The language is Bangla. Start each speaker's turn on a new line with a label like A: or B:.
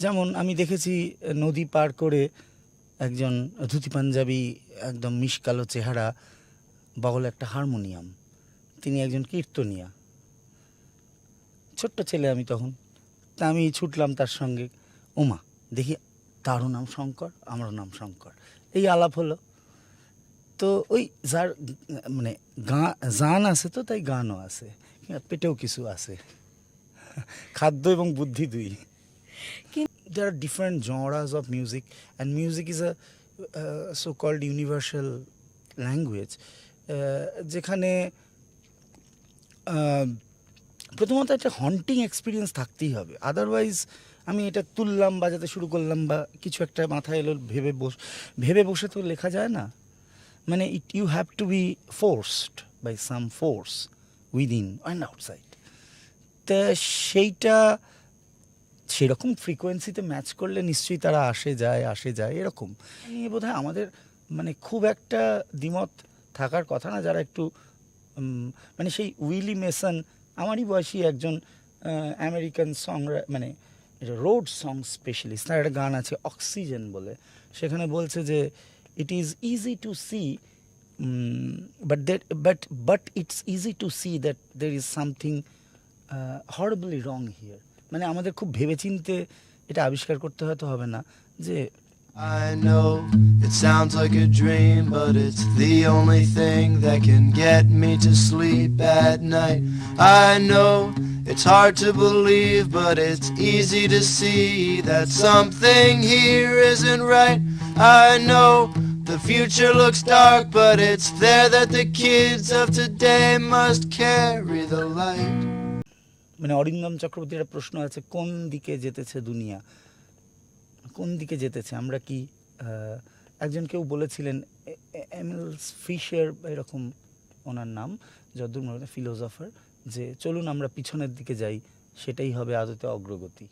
A: যেমন আমি দেখেছি নদী পার করে একজন ধুতি পাঞ্জাবি, একদম মিশকালো চেহারা, বগলে একটা হারমোনিয়াম, তিনি একজন কীর্তনিয়া। ছোট্ট ছেলে আমি তখন, তা আমি ছুটলাম তার সঙ্গে। ওমা, দেখি তারও নাম শঙ্কর, আমারও নাম শঙ্কর, এই আলাপ হলো। তো ওই যার মানে জান আছে, তো তাই গানও আছে, পেটেও কিছু আছে, খাদ্য এবং বুদ্ধি দুই। There are different genres of music, and music is a so-called universal language. যেখানে প্রথমত একটা হন্টিং এক্সপিরিয়েন্স থাকতেই হবে, আদারওয়াইজ আমি এটা তুললাম, বাজাতে শুরু করলাম, বা কিছু একটা মাথায় এলো, ভেবে বসে তো লেখা যায় না। মানে you have to be forced by some force within and outside. তা সেইটা সেরকম ফ্রিকোয়েন্সিতে ম্যাচ করলে নিশ্চয়ই তারা আসে যায় এরকম নিয়ে বোধহয় আমাদের মানে খুব একটা দ্বিমত থাকার কথা না। যারা একটু মানে সেই উইলি মেসন, আমারই বয়সী একজন আমেরিকান মানে রোড সং স্পেশালিস্ট, তার একটা গান আছে অক্সিজেন বলে, সেখানে বলছে যে it is easy to see but it's easy to see that there is something horribly wrong here. মানে আমাদের খুব ভেবেচিন্তে এটা আবিষ্কার করতে হয়তো হবে না যে
B: I know it sounds like a dream, but it's the only thing that can get me to sleep at night. I know it's hard to believe, but it's easy to see that something here isn't right. I know the future looks dark, but it's there that the kids of today must carry the light.
A: মানে অরিন্দম চক্রবর্তীর একটা প্রশ্ন আছে, কোন দিকে যেতেছে দুনিয়া, কোন দিকে যেতেছে আমরা কি? একজন কেউ বলেছিলেন, এমিল ফিশার এরকম ওনার নাম, যদ্দূর মনে হয় ফিলোসফার, যে চলুন আমরা পিছনের দিকে যাই, সেটাই হবে আদতে অগ্রগতি।